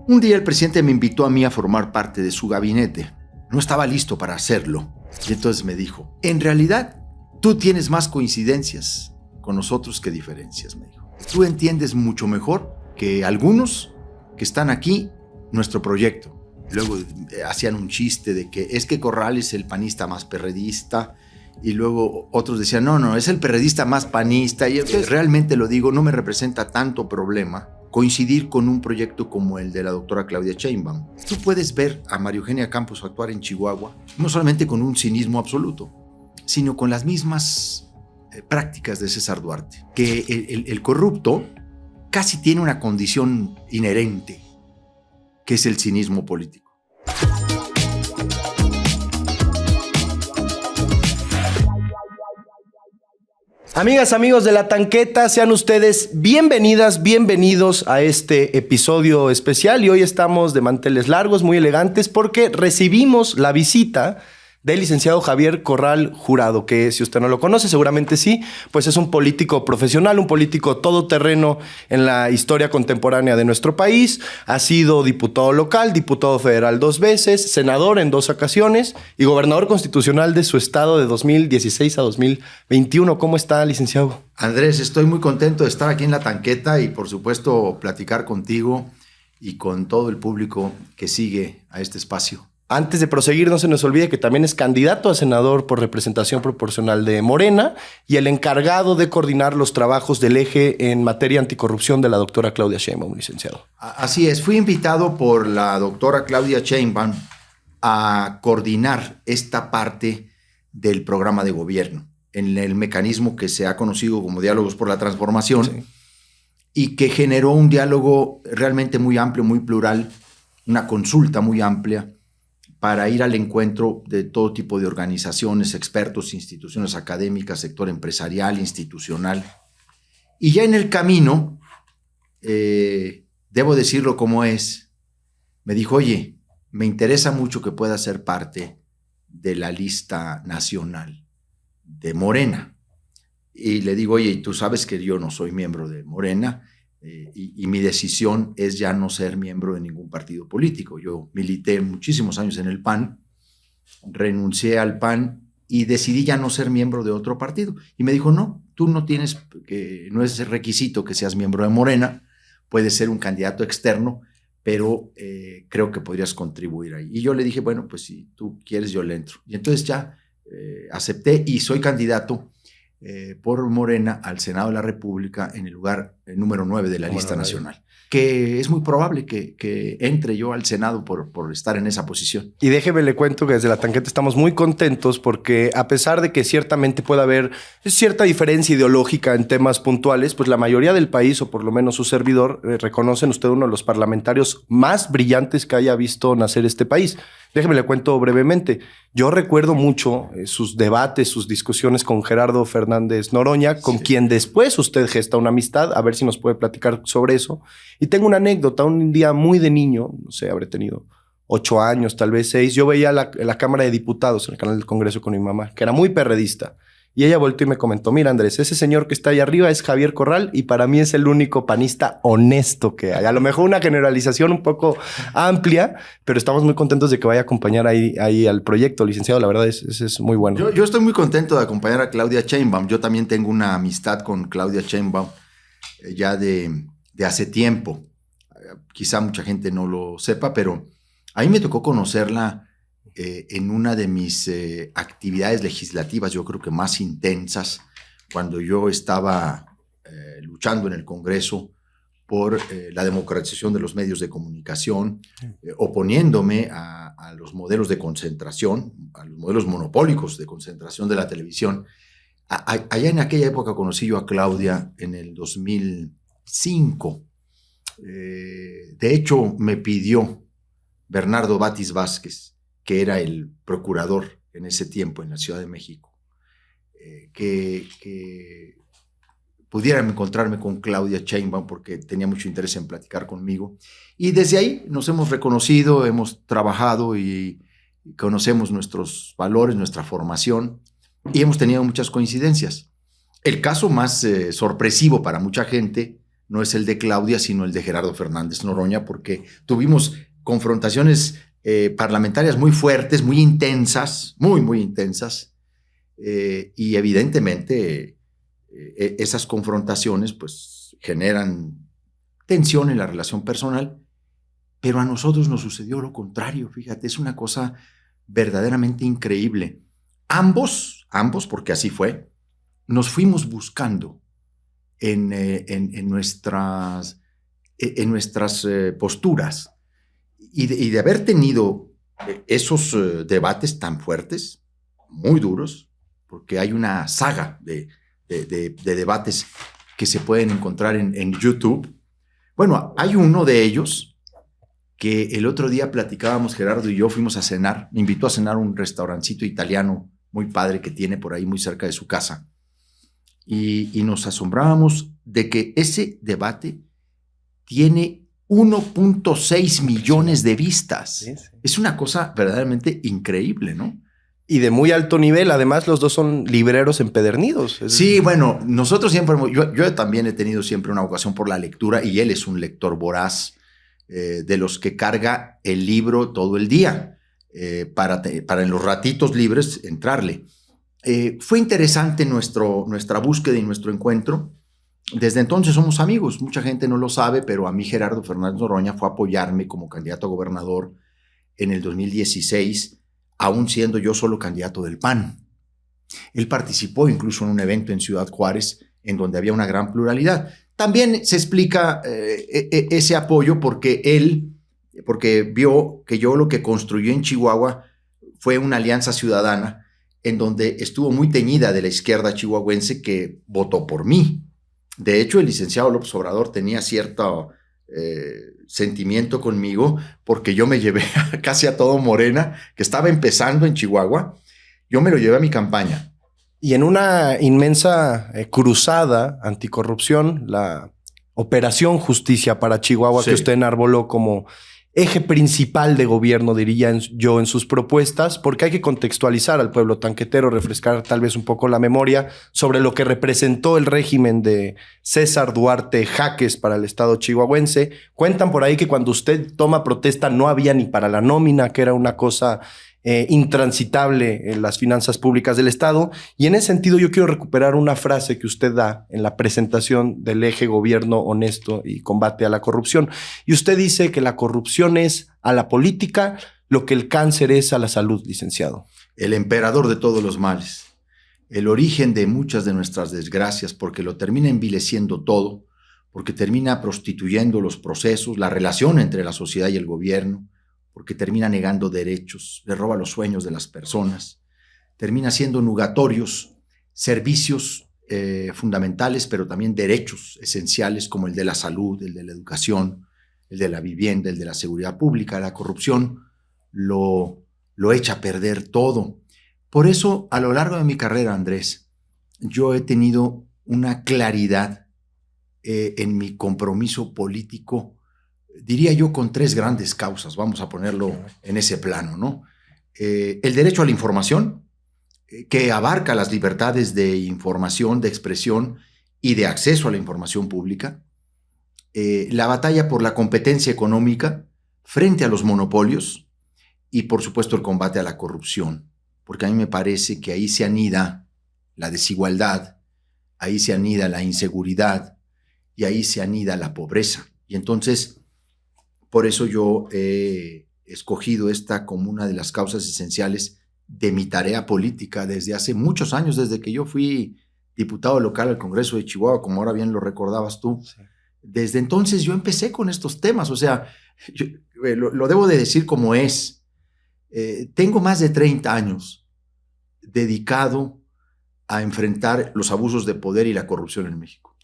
Un día el presidente me invitó a mí a formar parte de su gabinete. No estaba listo para hacerlo. Y entonces me dijo, en realidad, tú tienes más coincidencias con nosotros que diferencias, me dijo. Tú entiendes mucho mejor que algunos que están aquí nuestro proyecto. Luego hacían un chiste de que es que Corral es el panista más perredista, y luego otros decían, no, es el perredista más panista. Y entonces, realmente lo digo, no me representa tanto problema coincidir con un proyecto como el de la doctora Claudia Sheinbaum. Tú puedes ver a María Eugenia Campos actuar en Chihuahua, no solamente con un cinismo absoluto, sino con las mismas prácticas de César Duarte, que el corrupto casi tiene una condición inherente, que es el cinismo político. Amigas, amigos de La Tanqueta, sean ustedes bienvenidas, bienvenidos a este episodio especial. Y hoy estamos de manteles largos, muy elegantes, porque recibimos la visita del licenciado Javier Corral Jurado, que si usted no lo conoce, seguramente sí, pues es un político profesional, un político todoterreno en la historia contemporánea de nuestro país. Ha sido diputado local, diputado federal 2 veces, senador en 2 ocasiones y gobernador constitucional de su estado de 2016 a 2021. ¿Cómo está, licenciado? Andrés, estoy muy contento de estar aquí en La Tanqueta y, por supuesto, platicar contigo y con todo el público que sigue a este espacio. Antes de proseguir, no se nos olvide que también es candidato a senador por representación proporcional de Morena y el encargado de coordinar los trabajos del eje en materia anticorrupción de la doctora Claudia Sheinbaum, licenciado. Así es, fui invitado por la doctora Claudia Sheinbaum a coordinar esta parte del programa de gobierno en el mecanismo que se ha conocido como Diálogos por la Transformación, sí, y que generó un diálogo realmente muy amplio, muy plural, una consulta muy amplia, para ir al encuentro de todo tipo de organizaciones, expertos, instituciones académicas, sector empresarial, institucional. Y ya en el camino, debo decirlo como es, me dijo, oye, me interesa mucho que pueda ser parte de la lista nacional de Morena. Y le digo, oye, tú sabes que yo no soy miembro de Morena, y mi decisión es ya no ser miembro de ningún partido político. Yo milité muchísimos años en el PAN, renuncié al PAN y decidí ya no ser miembro de otro partido. Y me dijo, no, tú no tienes, no es requisito que seas miembro de Morena, puedes ser un candidato externo, pero creo que podrías contribuir ahí. Y yo le dije, bueno, pues si tú quieres yo le entro. Y entonces ya acepté y soy candidato por Morena al Senado de la República en el lugar número 9 de la lista nacional, que es muy probable que entre yo al Senado por estar en esa posición. Y déjeme le cuento que desde La Tanqueta estamos muy contentos porque a pesar de que ciertamente pueda haber cierta diferencia ideológica en temas puntuales, pues la mayoría del país, o por lo menos su servidor, reconocen usted uno de los parlamentarios más brillantes que haya visto nacer este país. Déjeme le cuento brevemente. Yo recuerdo mucho sus debates, sus discusiones con Gerardo Fernández Noroña, con quien después usted gesta una amistad, a ver si nos puede platicar sobre eso. Y tengo una anécdota, un día muy de niño, no sé, habré tenido 8 años, tal vez 6, yo veía la Cámara de Diputados en el canal del Congreso con mi mamá, que era muy perredista. Y ella volteó y me comentó, mira Andrés, ese señor que está ahí arriba es Javier Corral y para mí es el único panista honesto que hay. A lo mejor una generalización un poco amplia, pero estamos muy contentos de que vaya a acompañar ahí al proyecto, licenciado. La verdad es muy bueno. Yo estoy muy contento de acompañar a Claudia Sheinbaum. Yo también tengo una amistad con Claudia Sheinbaum ya de hace tiempo. Quizá mucha gente no lo sepa, pero a mí me tocó conocerla en una de mis actividades legislativas, yo creo que más intensas, cuando yo estaba luchando en el Congreso por la democratización de los medios de comunicación, oponiéndome a los modelos de concentración, a los modelos monopólicos de concentración de la televisión. Allá en aquella época conocí yo a Claudia en el 2005. De hecho, me pidió Bernardo Batis Vázquez, que era el procurador en ese tiempo en la Ciudad de México, que pudiera encontrarme con Claudia Sheinbaum porque tenía mucho interés en platicar conmigo. Y desde ahí nos hemos reconocido, hemos trabajado y conocemos nuestros valores, nuestra formación y hemos tenido muchas coincidencias. El caso más sorpresivo para mucha gente no es el de Claudia, sino el de Gerardo Fernández Noroña, porque tuvimos confrontaciones parlamentarias muy fuertes, muy intensas, muy intensas, y evidentemente esas confrontaciones pues generan tensión en la relación personal, pero a nosotros nos sucedió lo contrario, fíjate, es una cosa verdaderamente increíble. Ambos, porque así fue, nos fuimos buscando en nuestras posturas, y de haber tenido esos debates tan fuertes, muy duros, porque hay una saga de debates que se pueden encontrar en YouTube. Bueno, hay uno de ellos que el otro día platicábamos, Gerardo y yo, fuimos a cenar, me invitó a cenar a un restaurancito italiano muy padre que tiene por ahí muy cerca de su casa, y nos asombrábamos de que ese debate tiene 1.6 millones de vistas. Sí. Es una cosa verdaderamente increíble, ¿no? Y de muy alto nivel, además los dos son libreros empedernidos. Sí, bueno, nosotros siempre, yo también he tenido siempre una vocación por la lectura, y él es un lector voraz, de los que carga el libro todo el día, para en los ratitos libres entrarle. Fue interesante nuestra búsqueda y nuestro encuentro. Desde entonces somos amigos, mucha gente no lo sabe, pero a mí Gerardo Fernández Noroña fue a apoyarme como candidato a gobernador en el 2016, aún siendo yo solo candidato del PAN. Él participó incluso en un evento en Ciudad Juárez, en donde había una gran pluralidad. También se explica ese apoyo porque vio que yo lo que construyó en Chihuahua fue una alianza ciudadana en donde estuvo muy teñida de la izquierda chihuahuense, que votó por mí. De hecho, el licenciado López Obrador tenía cierto sentimiento conmigo, porque yo me llevé casi a todo Morena, que estaba empezando en Chihuahua. Yo me lo llevé a mi campaña. Y en una inmensa cruzada anticorrupción, la Operación Justicia para Chihuahua, sí, que usted enarboló como eje principal de gobierno, diría yo, en sus propuestas, porque hay que contextualizar al pueblo tanquetero, refrescar tal vez un poco la memoria sobre lo que representó el régimen de César Duarte Jaques para el estado chihuahuense. Cuentan por ahí que cuando usted toma protesta no había ni para la nómina, que era una cosa intransitable en las finanzas públicas del estado. Y en ese sentido yo quiero recuperar una frase que usted da en la presentación del eje gobierno honesto y combate a la corrupción. Y usted dice que la corrupción es a la política lo que el cáncer es a la salud, licenciado. El emperador de todos los males, el origen de muchas de nuestras desgracias, porque lo termina envileciendo todo, porque termina prostituyendo los procesos, la relación entre la sociedad y el gobierno, porque termina negando derechos, le roba los sueños de las personas, termina siendo nugatorios servicios fundamentales, pero también derechos esenciales como el de la salud, el de la educación, el de la vivienda, el de la seguridad pública. La corrupción lo echa a perder todo. Por eso, a lo largo de mi carrera, Andrés, yo he tenido una claridad en mi compromiso político, diría yo, con tres grandes causas, vamos a ponerlo en ese plano, ¿no? El derecho a la información, que abarca las libertades de información, de expresión y de acceso a la información pública. La batalla por la competencia económica frente a los monopolios y, por supuesto, el combate a la corrupción, porque a mí me parece que ahí se anida la desigualdad, ahí se anida la inseguridad y ahí se anida la pobreza. Y entonces, por eso yo he escogido esta como una de las causas esenciales de mi tarea política desde hace muchos años, desde que yo fui diputado local al Congreso de Chihuahua, como ahora bien lo recordabas tú. Sí. Desde entonces yo empecé con estos temas, o sea, lo debo de decir como es. Tengo más de 30 años dedicado a enfrentar los abusos de poder y la corrupción en México.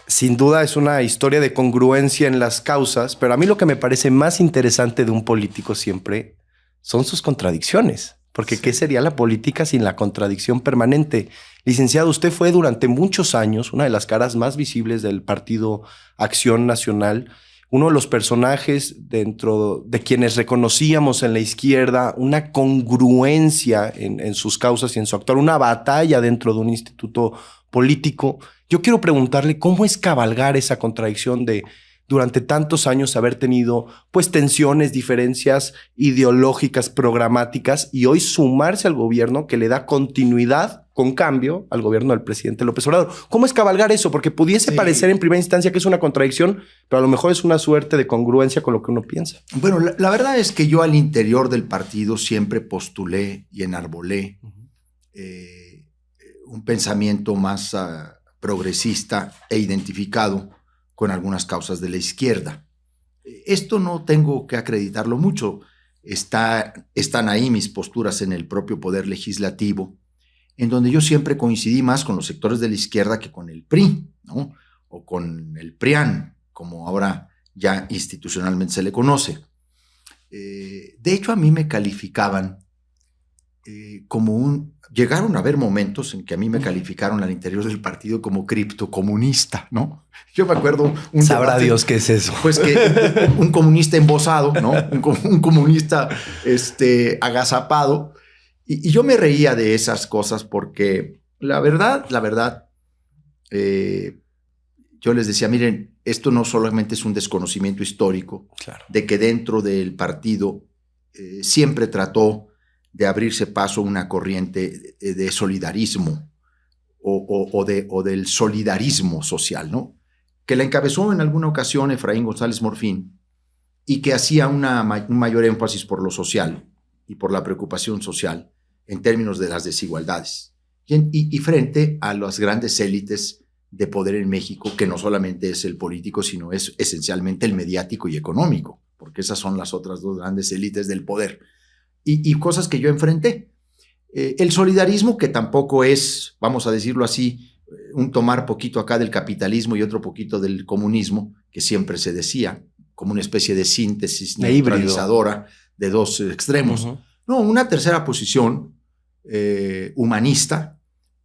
Sin duda es una historia de congruencia en las causas, pero a mí lo que me parece más interesante de un político siempre son sus contradicciones, porque sí, ¿qué sería la política sin la contradicción permanente? Licenciado, usted fue durante muchos años una de las caras más visibles del Partido Acción Nacional, uno de los personajes dentro de quienes reconocíamos en la izquierda una congruencia en sus causas y en su actuar, una batalla dentro de un instituto político Yo quiero preguntarle cómo es cabalgar esa contradicción de durante tantos años haber tenido pues tensiones, diferencias ideológicas, programáticas y hoy sumarse al gobierno que le da continuidad con cambio al gobierno del presidente López Obrador. ¿Cómo es cabalgar eso? Porque pudiese parecer en primera instancia que es una contradicción, pero a lo mejor es una suerte de congruencia con lo que uno piensa. Bueno, la verdad es que yo al interior del partido siempre postulé y enarbolé un pensamiento más progresista e identificado con algunas causas de la izquierda. Esto no tengo que acreditarlo mucho. Están ahí mis posturas en el propio poder legislativo, en donde yo siempre coincidí más con los sectores de la izquierda que con el PRI, ¿no? O con el PRIAN, como ahora ya institucionalmente se le conoce. De hecho, a mí me calificaban llegaron a haber momentos en que a mí me calificaron al interior del partido como criptocomunista, ¿no? Yo me acuerdo Sabrá Dios qué es eso. Pues que un comunista embosado, ¿no? Un comunista agazapado. Y yo me reía de esas cosas porque la verdad, yo les decía, miren, esto no solamente es un desconocimiento histórico, claro, de que dentro del partido siempre trató de abrirse paso una corriente de solidarismo o del solidarismo social, ¿no? Que la encabezó en alguna ocasión Efraín González Morfín y que hacía un mayor énfasis por lo social y por la preocupación social en términos de las desigualdades y frente a las grandes élites de poder en México, que no solamente es el político, sino es esencialmente el mediático y económico, porque esas son las otras dos grandes élites del poder. Y cosas que yo enfrenté. El solidarismo, que tampoco es, vamos a decirlo así, un tomar poquito acá del capitalismo y otro poquito del comunismo, que siempre se decía, como una especie de síntesis neutralizadora de dos extremos. Uh-huh. No, una tercera posición humanista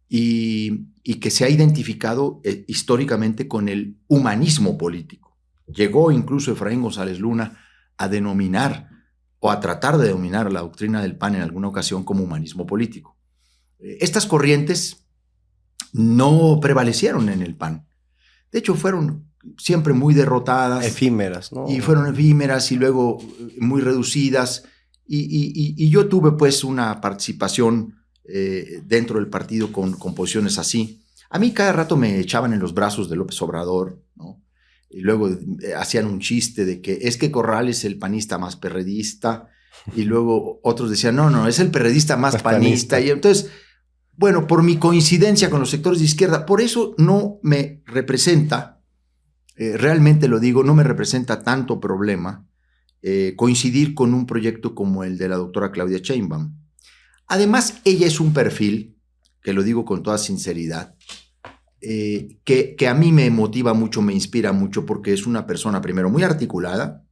y que se ha identificado históricamente con el humanismo político. Llegó incluso Efraín González Luna a denominar o a tratar de dominar la doctrina del PAN en alguna ocasión como humanismo político. Estas corrientes no prevalecieron en el PAN. De hecho, fueron siempre muy derrotadas. Efímeras, ¿no? Y fueron efímeras y luego muy reducidas. Y yo tuve pues una participación dentro del partido con posiciones así. A mí cada rato me echaban en los brazos de López Obrador, ¿no? Y luego hacían un chiste de que es que Corral es el panista más perredista, y luego otros decían, no, es el perredista más panista. Y entonces, bueno, por mi coincidencia con los sectores de izquierda, por eso no me representa, realmente lo digo, no me representa tanto problema coincidir con un proyecto como el de la doctora Claudia Sheinbaum. Además, ella es un perfil, que lo digo con toda sinceridad, que a mí me motiva mucho, me inspira mucho, porque es una persona, primero, muy articulada,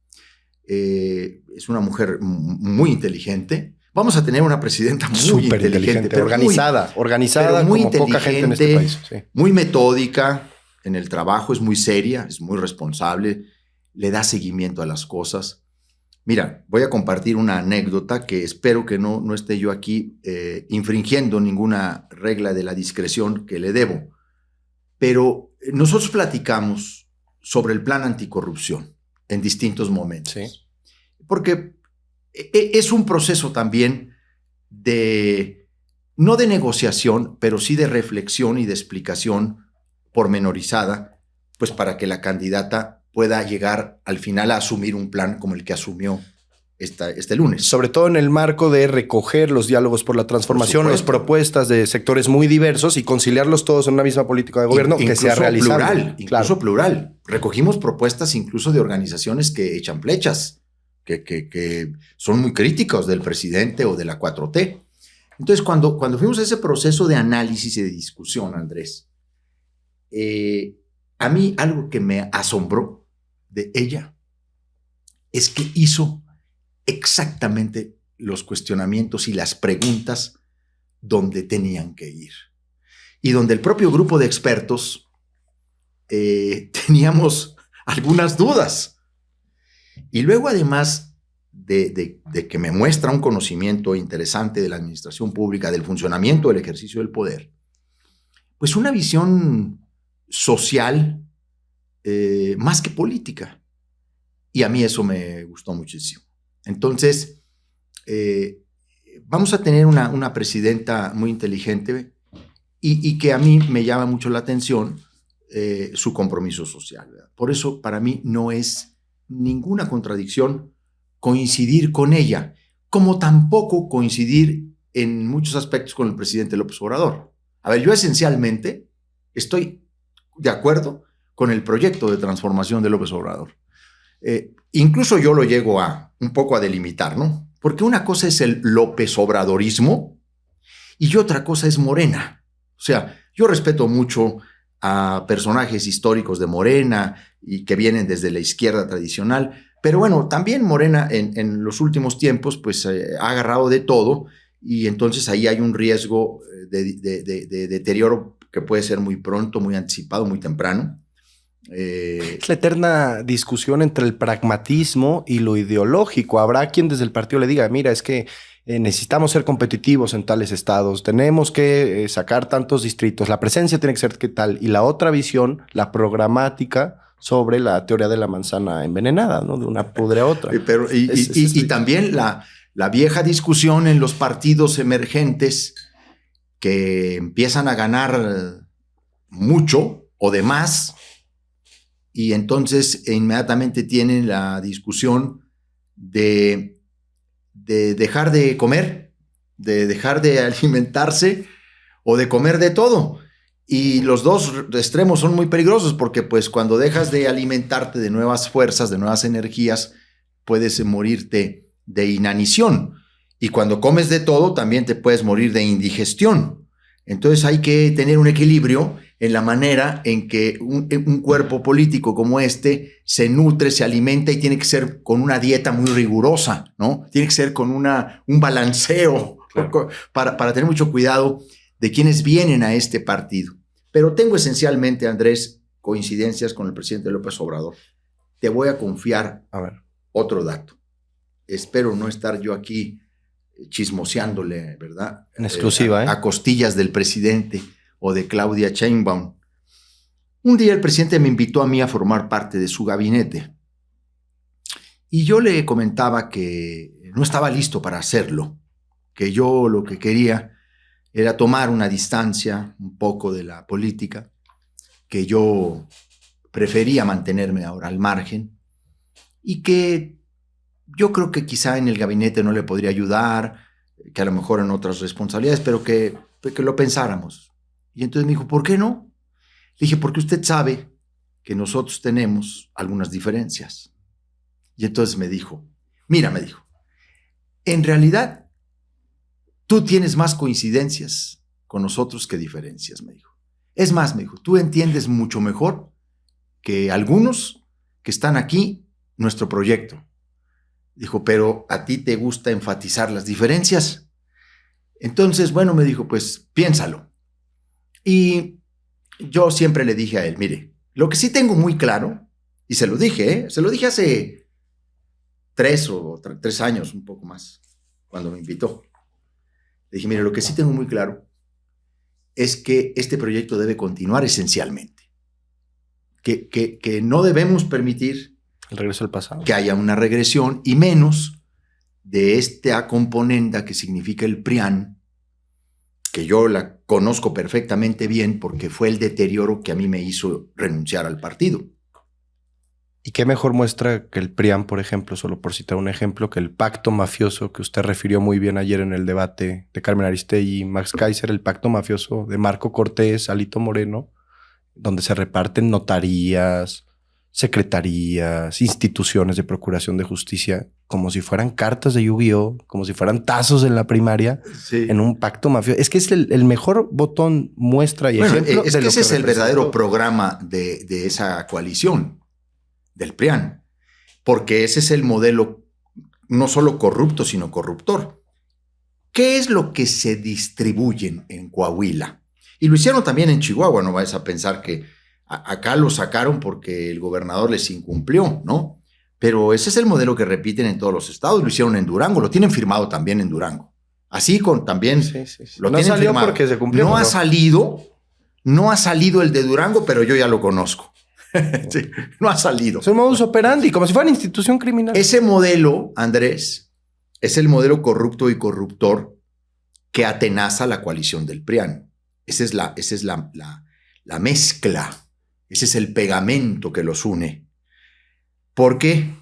es una mujer muy inteligente. Vamos a tener una presidenta muy inteligente, organizada muy como poca gente en este país. Sí. Muy metódica en el trabajo, es muy seria, es muy responsable, le da seguimiento a las cosas. Mira, voy a compartir una anécdota que espero que no esté yo aquí infringiendo ninguna regla de la discreción que le debo. Pero nosotros platicamos sobre el plan anticorrupción en distintos momentos. Sí. Porque es un proceso también no de negociación, pero sí de reflexión y de explicación pormenorizada, pues para que la candidata pueda llegar al final a asumir un plan como el que asumió este lunes. Sobre todo en el marco de recoger los diálogos por la transformación, las propuestas de sectores muy diversos y conciliarlos todos en una misma política de gobierno que sea realizable. Incluso plural. Recogimos propuestas incluso de organizaciones que echan flechas, que son muy críticos del presidente o de la 4T. Entonces, cuando fuimos a ese proceso de análisis y de discusión, Andrés, a mí algo que me asombró de ella es que hizo exactamente los cuestionamientos y las preguntas donde tenían que ir. Y donde el propio grupo de expertos teníamos algunas dudas. Y luego, además de que me muestra un conocimiento interesante de la administración pública, del funcionamiento del ejercicio del poder, pues una visión social más que política. Y a mí eso me gustó muchísimo. Entonces, vamos a tener una presidenta muy inteligente y que a mí me llama mucho la atención su compromiso social, ¿verdad? Por eso, para mí, no es ninguna contradicción coincidir con ella, como tampoco coincidir en muchos aspectos con el presidente López Obrador. A ver, yo esencialmente estoy de acuerdo con el proyecto de transformación de López Obrador. Incluso yo lo llego un poco a delimitar, ¿no? Porque una cosa es el López Obradorismo y otra cosa es Morena. O sea, yo respeto mucho a personajes históricos de Morena y que vienen desde la izquierda tradicional, pero bueno, también Morena en los últimos tiempos pues ha agarrado de todo y entonces ahí hay un riesgo de deterioro que puede ser muy pronto, muy anticipado, muy temprano. Es la eterna discusión entre el pragmatismo y lo ideológico. Habrá quien desde el partido le diga, mira, es que necesitamos ser competitivos en tales estados, tenemos que sacar tantos distritos, la presencia tiene que ser qué tal. Y la otra visión, la programática, sobre la teoría de la manzana envenenada, ¿no? De una pudre a otra. Pero, y también la vieja discusión en los partidos emergentes que empiezan a ganar mucho o de más, y entonces inmediatamente tienen la discusión de dejar de comer, de dejar de alimentarse o de comer de todo. Y los dos extremos son muy peligrosos porque pues cuando dejas de alimentarte de nuevas fuerzas, de nuevas energías, puedes morirte de inanición. Y cuando comes de todo, también te puedes morir de indigestión. Entonces hay que tener un equilibrio en la manera en que un cuerpo político como este se nutre, se alimenta y tiene que ser con una dieta muy rigurosa, ¿no? Tiene que ser con un balanceo, claro, para tener mucho cuidado de quienes vienen a este partido. Pero tengo esencialmente, Andrés, coincidencias con el presidente López Obrador. Te voy a confiar otro dato. Espero no estar yo aquí chismoseándole, ¿verdad? En exclusiva, a costillas del presidente o de Claudia Sheinbaum. Un día el presidente me invitó a mí a formar parte de su gabinete y yo le comentaba que no estaba listo para hacerlo, que yo lo que quería era tomar una distancia un poco de la política, que yo prefería mantenerme ahora al margen y que yo creo que quizá en el gabinete no le podría ayudar, que a lo mejor en otras responsabilidades, pero que lo pensáramos. Y entonces me dijo, ¿por qué no? Le dije, porque usted sabe que nosotros tenemos algunas diferencias. Y entonces me dijo, mira, me dijo, en realidad tú tienes más coincidencias con nosotros que diferencias, me dijo. Es más, me dijo, tú entiendes mucho mejor que algunos que están aquí nuestro proyecto. Dijo, pero a ti te gusta enfatizar las diferencias. Entonces, bueno, me dijo, pues piénsalo. Y yo siempre le dije a él, mire, lo que sí tengo muy claro, y se lo dije hace 3 años, un poco más, cuando me invitó. Le dije, mire, lo que sí tengo muy claro es que este proyecto debe continuar esencialmente. Que no debemos permitir el regreso al pasado, que haya una regresión y menos de esta componenda que significa el PRIAN, que yo la conozco perfectamente bien porque fue el deterioro que a mí me hizo renunciar al partido. ¿Y qué mejor muestra que el PRIAN, por ejemplo, solo por citar un ejemplo, que el pacto mafioso que usted refirió muy bien ayer en el debate de Carmen Aristegui y Max Kaiser, el pacto mafioso de Marco Cortés, Alito Moreno, donde se reparten notarías, secretarías, instituciones de procuración de justicia, como si fueran cartas de Yu-Gi-Oh, como si fueran tazos en la primaria, sí, en un pacto mafioso. Es que es el mejor botón, muestra y ejemplo. Es que ese es el verdadero programa de esa coalición, del PRIAN, porque ese es el modelo no solo corrupto, sino corruptor. ¿Qué es lo que se distribuyen en Coahuila? Y lo hicieron también en Chihuahua, no vayas a pensar que acá lo sacaron porque el gobernador les incumplió, ¿no? Pero ese es el modelo que repiten en todos los estados, lo hicieron en Durango, lo tienen firmado también en Durango. Así con también sí. lo no tienen salió firmado. Porque se cumplió. No ha salido, No ha salido el de Durango, pero yo ya lo conozco. Sí, no ha salido. Es un modus operandi, como si fuera una institución criminal. Ese modelo, Andrés, es el modelo corrupto y corruptor que atenaza la coalición del PRIAN. Esa es la mezcla, ese es el pegamento que los une. ¿Por qué?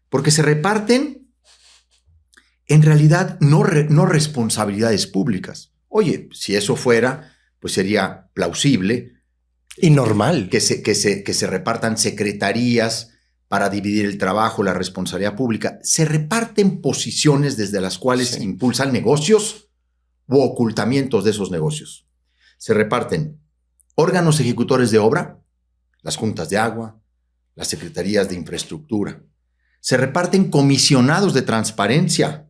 Porque se reparten, en realidad, no responsabilidades públicas. Oye, si eso fuera, pues sería plausible. Y normal. Que se repartan secretarías para dividir el trabajo, la responsabilidad pública. Se reparten posiciones desde las cuales impulsan negocios u ocultamientos de esos negocios. Se reparten órganos ejecutores de obra, las juntas de agua, las secretarías de infraestructura. Se reparten comisionados de transparencia.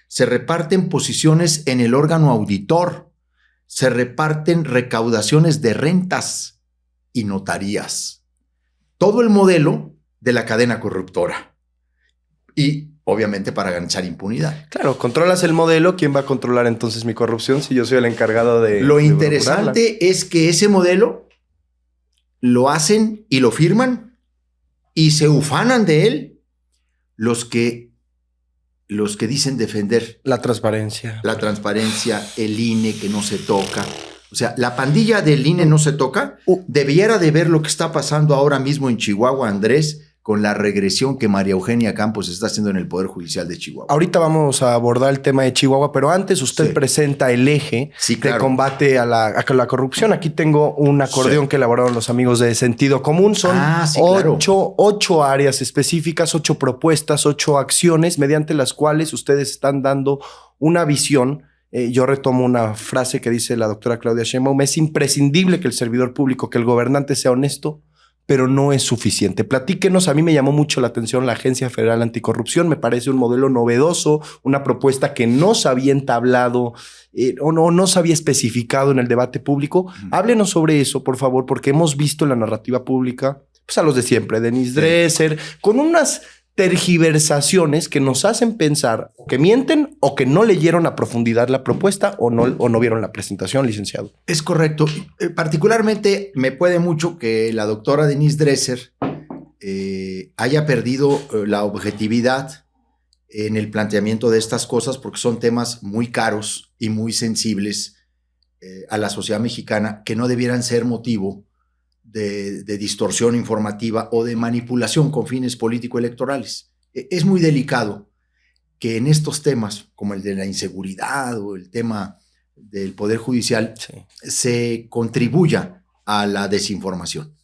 Se reparten posiciones en el órgano auditor. Se reparten recaudaciones de rentas y notarías. Todo el modelo de la cadena corruptora. Y obviamente para ganchar impunidad. Claro, controlas el modelo, ¿quién va a controlar entonces mi corrupción si yo soy el encargado de... Lo interesante es que ese modelo lo hacen y lo firman y se ufanan de él los que dicen defender la transparencia. La transparencia, el INE que no se toca. O sea, la pandilla del INE no se toca. Debiera de ver lo que está pasando ahora mismo en Chihuahua, Andrés, con la regresión que María Eugenia Campos está haciendo en el Poder Judicial de Chihuahua. Ahorita vamos a abordar el tema de Chihuahua, pero antes usted presenta el eje de combate a la corrupción. Aquí tengo un acordeón que elaboraron los amigos de Sentido Común. Son 8 áreas específicas, 8 propuestas, 8 acciones mediante las cuales ustedes están dando una visión. Yo retomo una frase que dice la doctora Claudia Sheinbaum: es imprescindible que el servidor público, que el gobernante sea honesto, pero no es suficiente. Platíquenos, a mí me llamó mucho la atención la Agencia Federal Anticorrupción, me parece un modelo novedoso, una propuesta que no se había entablado o no se había especificado en el debate público. Háblenos sobre eso, por favor, porque hemos visto en la narrativa pública pues a los de siempre, Denis Dresser, con unas tergiversaciones que nos hacen pensar que mienten o que no leyeron a profundidad la propuesta o no vieron la presentación, licenciado. Es correcto. Particularmente me puede mucho que la doctora Denise Dresser haya perdido la objetividad en el planteamiento de estas cosas, porque son temas muy caros y muy sensibles a la sociedad mexicana, que no debieran ser motivo de distorsión informativa o de manipulación con fines político-electorales. Es muy delicado que en estos temas, como el de la inseguridad o el tema del Poder Judicial, se contribuya a la desinformación.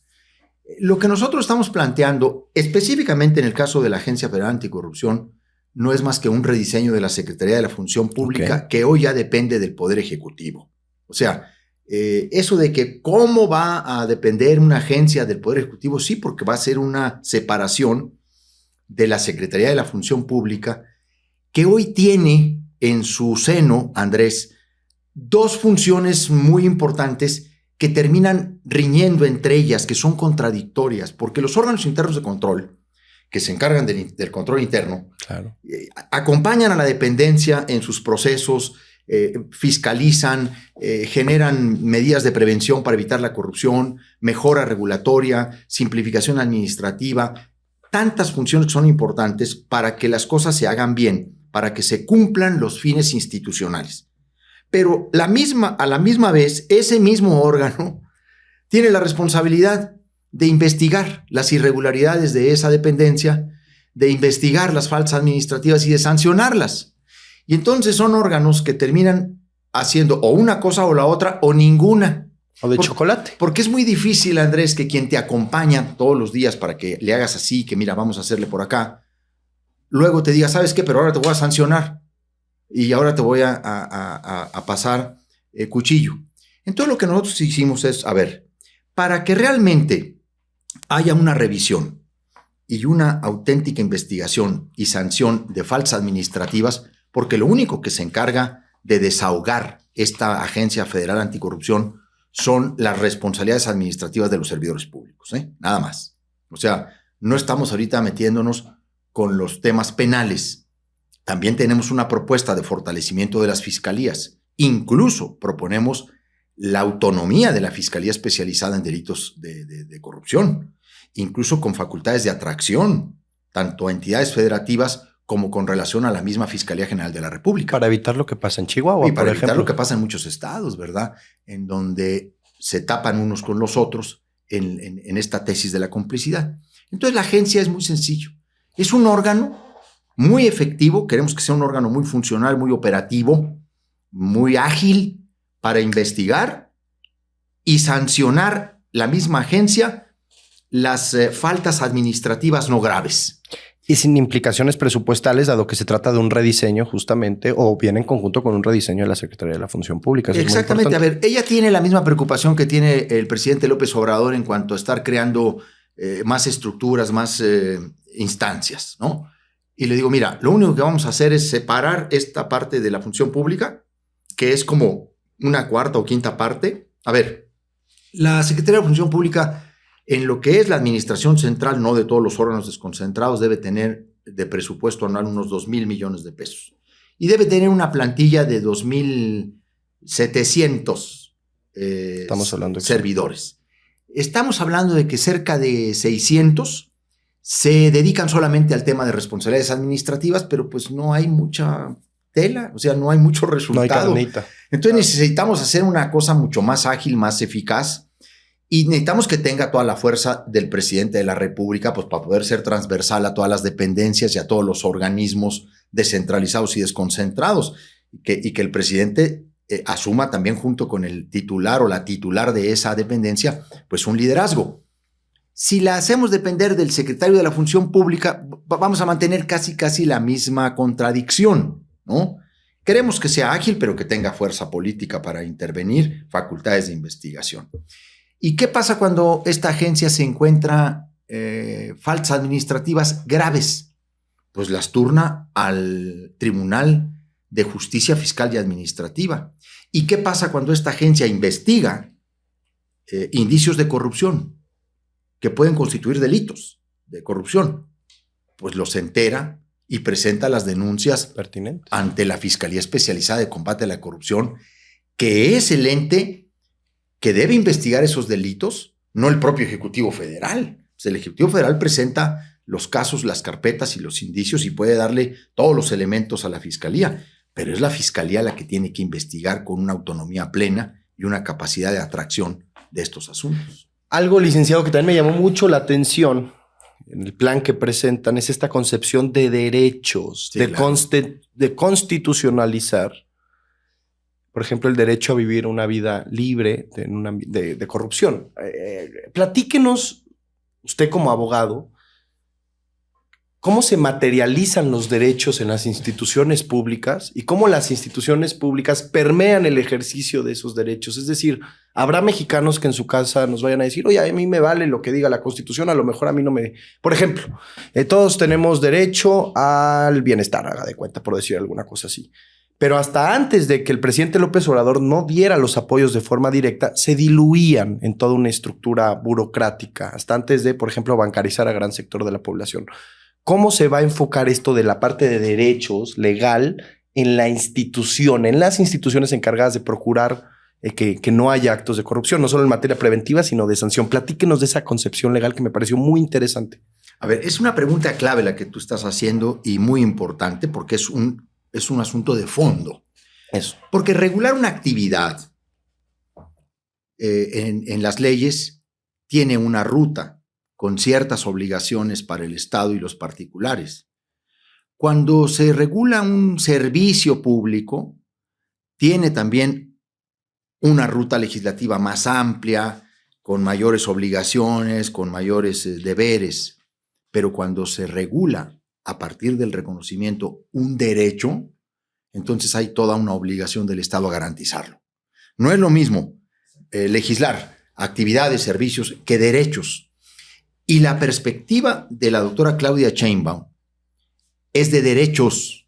Lo que nosotros estamos planteando, específicamente en el caso de la Agencia Federal Anticorrupción, no es más que un rediseño de la Secretaría de la Función Pública, que hoy ya depende del Poder Ejecutivo. O sea, eso de que cómo va a depender una agencia del Poder Ejecutivo, sí, porque va a ser una separación de la Secretaría de la Función Pública, que hoy tiene en su seno, Andrés, 2 funciones muy importantes que terminan riñendo entre ellas, que son contradictorias, porque los órganos internos de control, que se encargan del control interno, acompañan a la dependencia en sus procesos, fiscalizan, generan medidas de prevención para evitar la corrupción, mejora regulatoria, simplificación administrativa, tantas funciones que son importantes para que las cosas se hagan bien, para que se cumplan los fines institucionales. Pero a la misma vez, ese mismo órgano tiene la responsabilidad de investigar las irregularidades de esa dependencia, de investigar las faltas administrativas y de sancionarlas. Y entonces son órganos que terminan haciendo o una cosa o la otra o ninguna. O de chocolate. Porque es muy difícil, Andrés, que quien te acompaña todos los días para que le hagas así, que mira, vamos a hacerle por acá, luego te diga, ¿sabes qué? Pero ahora te voy a sancionar y ahora te voy a pasar cuchillo. Entonces lo que nosotros hicimos es, a ver, para que realmente haya una revisión y una auténtica investigación y sanción de faltas administrativas, porque lo único que se encarga de desahogar esta Agencia Federal Anticorrupción son las responsabilidades administrativas de los servidores públicos, nada más. O sea, no estamos ahorita metiéndonos con los temas penales. También tenemos una propuesta de fortalecimiento de las fiscalías. Incluso proponemos la autonomía de la Fiscalía Especializada en Delitos de Corrupción, incluso con facultades de atracción, tanto a entidades federativas como con relación a la misma Fiscalía General de la República. Para evitar lo que pasa en Chihuahua, y para por evitar ejemplo. lo que pasa en muchos estados, ¿verdad? En donde se tapan unos con los otros en esta tesis de la complicidad. Entonces la agencia es muy sencillo. Es un órgano muy efectivo, queremos que sea un órgano muy funcional, muy operativo, muy ágil para investigar y sancionar la misma agencia las faltas administrativas no graves. Y sin implicaciones presupuestales, dado que se trata de un rediseño justamente, o viene en conjunto con un rediseño de la Secretaría de la Función Pública. Eso exactamente. A ver, ella tiene la misma preocupación que tiene el presidente López Obrador en cuanto a estar creando más estructuras, más instancias, ¿no? Y le digo, mira, lo único que vamos a hacer es separar esta parte de la función pública, que es como una cuarta o quinta parte. A ver, la Secretaría de la Función Pública, en lo que es la administración central, no de todos los órganos desconcentrados, debe tener de presupuesto anual unos 2,000 millones de pesos. Y debe tener una plantilla de 2,700 servidores. Estamos hablando de que cerca de 600 se dedican solamente al tema de responsabilidades administrativas, pero pues no hay mucha tela, o sea, no hay mucho resultado. No hay carnita. Entonces necesitamos hacer una cosa mucho más ágil, más eficaz, y necesitamos que tenga toda la fuerza del presidente de la República, pues para poder ser transversal a todas las dependencias y a todos los organismos descentralizados y desconcentrados, y que el presidente asuma también junto con el titular o la titular de esa dependencia, pues un liderazgo. Si la hacemos depender del secretario de la Función Pública, vamos a mantener casi la misma contradicción, ¿no? Queremos que sea ágil, pero que tenga fuerza política para intervenir, facultades de investigación. ¿Y qué pasa cuando esta agencia se encuentra faltas administrativas graves? Pues las turna al Tribunal de Justicia Fiscal y Administrativa. ¿Y qué pasa cuando esta agencia investiga indicios de corrupción que pueden constituir delitos de corrupción? Pues los entera y presenta las denuncias pertinentes ante la Fiscalía Especializada de Combate a la Corrupción, que es el ente que debe investigar esos delitos, no el propio Ejecutivo Federal. Pues el Ejecutivo Federal presenta los casos, las carpetas y los indicios y puede darle todos los elementos a la Fiscalía, pero es la Fiscalía la que tiene que investigar con una autonomía plena y una capacidad de atracción de estos asuntos. Algo, licenciado, que también me llamó mucho la atención en el plan que presentan es esta concepción de derechos, sí, de constitucionalizar, por ejemplo, el derecho a vivir una vida libre de corrupción. Platíquenos, usted como abogado, cómo se materializan los derechos en las instituciones públicas y cómo las instituciones públicas permean el ejercicio de esos derechos. Es decir, habrá mexicanos que en su casa nos vayan a decir, oye, a mí me vale lo que diga la Constitución, a lo mejor a mí no me... Por ejemplo, todos tenemos derecho al bienestar, haga de cuenta, por decir alguna cosa así. Pero hasta antes de que el presidente López Obrador no diera los apoyos de forma directa, se diluían en toda una estructura burocrática, hasta antes de, por ejemplo, bancarizar a gran sector de la población. ¿Cómo se va a enfocar esto de la parte de derechos legal en la institución, en las instituciones encargadas de procurar que no haya actos de corrupción, no solo en materia preventiva, sino de sanción? Platíquenos de esa concepción legal que me pareció muy interesante. A ver, es una pregunta clave la que tú estás haciendo y muy importante porque es un asunto de fondo. Eso. Porque regular una actividad en las leyes tiene una ruta con ciertas obligaciones para el Estado y los particulares. Cuando se regula un servicio público, tiene también una ruta legislativa más amplia, con mayores obligaciones, con mayores deberes. Pero cuando se regula a partir del reconocimiento un derecho, entonces hay toda una obligación del Estado a garantizarlo. No es lo mismo legislar actividades, servicios, que derechos. Y la perspectiva de la doctora Claudia Sheinbaum es de derechos.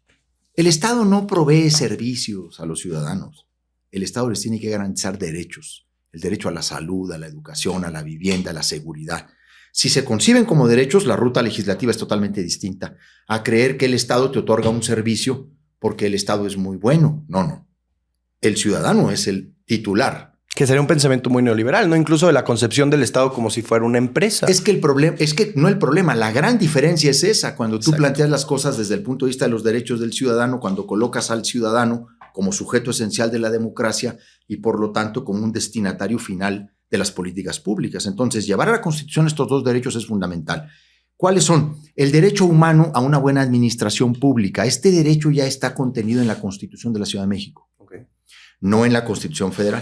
El Estado no provee servicios a los ciudadanos. El Estado les tiene que garantizar derechos. El derecho a la salud, a la educación, a la vivienda, a la seguridad. Si se conciben como derechos, la ruta legislativa es totalmente distinta a creer que el Estado te otorga un servicio porque el Estado es muy bueno. No. El ciudadano es el titular. Que sería un pensamiento muy neoliberal, ¿no? Incluso de la concepción del Estado como si fuera una empresa. Es que no el problema, la gran diferencia es esa, cuando tú Exacto. planteas las cosas desde el punto de vista de los derechos del ciudadano, cuando colocas al ciudadano como sujeto esencial de la democracia y por lo tanto como un destinatario final de las políticas públicas. Entonces, llevar a la Constitución estos dos derechos es fundamental. ¿Cuáles son? El derecho humano a una buena administración pública. Este derecho ya está contenido en la Constitución de la Ciudad de México, no en la Constitución Federal.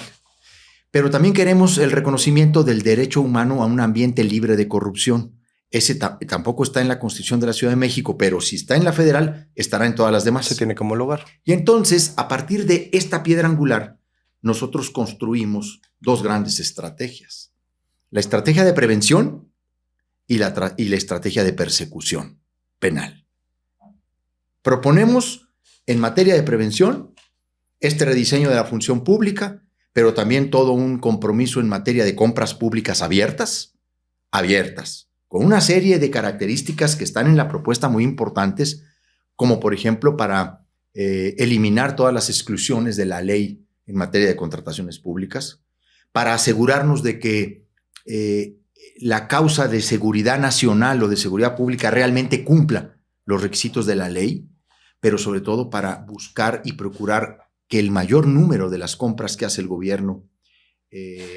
Pero también queremos el reconocimiento del derecho humano a un ambiente libre de corrupción. Ese tampoco está en la Constitución de la Ciudad de México, pero si está en la federal, estará en todas las demás. Se tiene que homologar. Y entonces, a partir de esta piedra angular, nosotros construimos dos grandes estrategias. La estrategia de prevención y la estrategia de persecución penal. Proponemos en materia de prevención este rediseño de la función pública, pero también todo un compromiso en materia de compras públicas abiertas, con una serie de características que están en la propuesta muy importantes, como por ejemplo para eliminar todas las exclusiones de la ley en materia de contrataciones públicas, para asegurarnos de que la causa de seguridad nacional o de seguridad pública realmente cumpla los requisitos de la ley, pero sobre todo para buscar y procurar que el mayor número de las compras que hace el gobierno,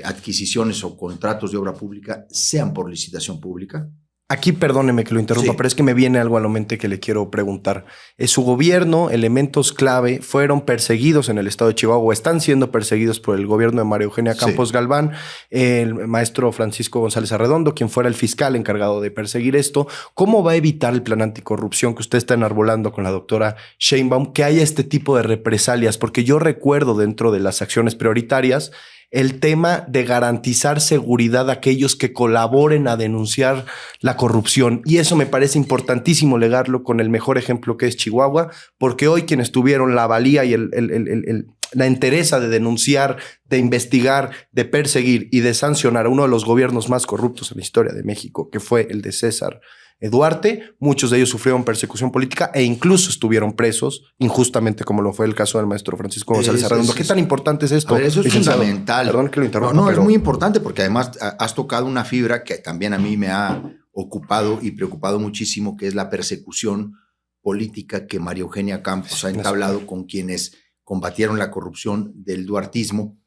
adquisiciones o contratos de obra pública, sean por licitación pública. Aquí, perdóneme que lo interrumpa, Sí. pero es que me viene algo a la mente que le quiero preguntar. Su gobierno, elementos clave, fueron perseguidos en el estado de Chihuahua, están siendo perseguidos por el gobierno de María Eugenia Campos Sí. Galván, el maestro Francisco González Arredondo, quien fuera el fiscal encargado de perseguir esto. ¿Cómo va a evitar el plan anticorrupción que usted está enarbolando con la doctora Sheinbaum que haya este tipo de represalias? Porque yo recuerdo dentro de las acciones prioritarias el tema de garantizar seguridad a aquellos que colaboren a denunciar la corrupción. Y eso me parece importantísimo legarlo con el mejor ejemplo que es Chihuahua, porque hoy quienes tuvieron la valía y la entereza de denunciar, de investigar, de perseguir y de sancionar a uno de los gobiernos más corruptos en la historia de México, que fue el de César Duarte, muchos de ellos sufrieron persecución política e incluso estuvieron presos injustamente, como lo fue el caso del maestro Francisco González Arredondo. ¿Qué tan importante es esto? A ver, eso es fundamental. Perdón que lo interrumpa. No, pero es muy importante porque además has tocado una fibra que también a mí me ha ocupado y preocupado muchísimo, que es la persecución política que María Eugenia Campos ha entablado con quienes combatieron la corrupción del duartismo,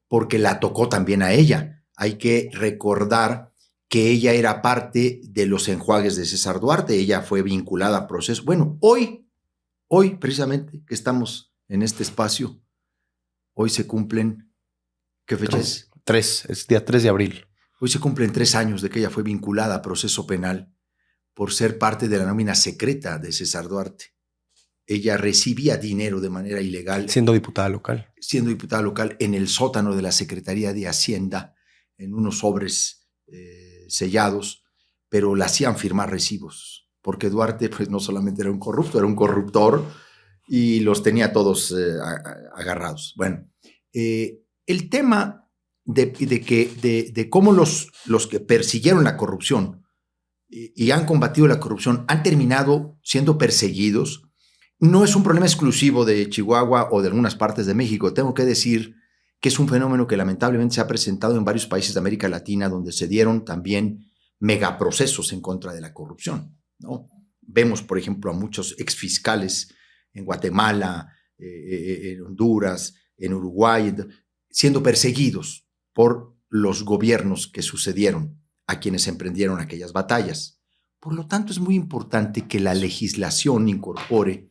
porque la tocó también a ella. Hay que recordar que ella era parte de los enjuagues de César Duarte, ella fue vinculada a procesos. Bueno, hoy precisamente que estamos en este espacio, hoy se cumplen, ¿qué fecha es? Es día 3 de abril. Hoy se cumplen 3 años de que ella fue vinculada a proceso penal por ser parte de la nómina secreta de César Duarte. Ella recibía dinero de manera ilegal. Siendo diputada local. Siendo diputada local en el sótano de la Secretaría de Hacienda, en unos sobres sellados, pero la hacían firmar recibos, porque Duarte pues no solamente era un corrupto, era un corruptor y los tenía todos agarrados. Bueno, el tema de cómo los que persiguieron la corrupción y han combatido la corrupción han terminado siendo perseguidos no es un problema exclusivo de Chihuahua o de algunas partes de México. Tengo que decir que es un fenómeno que lamentablemente se ha presentado en varios países de América Latina, donde se dieron también megaprocesos en contra de la corrupción, ¿no? Vemos, por ejemplo, a muchos exfiscales en Guatemala, en Honduras, en Uruguay, siendo perseguidos por los gobiernos que sucedieron a quienes emprendieron aquellas batallas. Por lo tanto, es muy importante que la legislación incorpore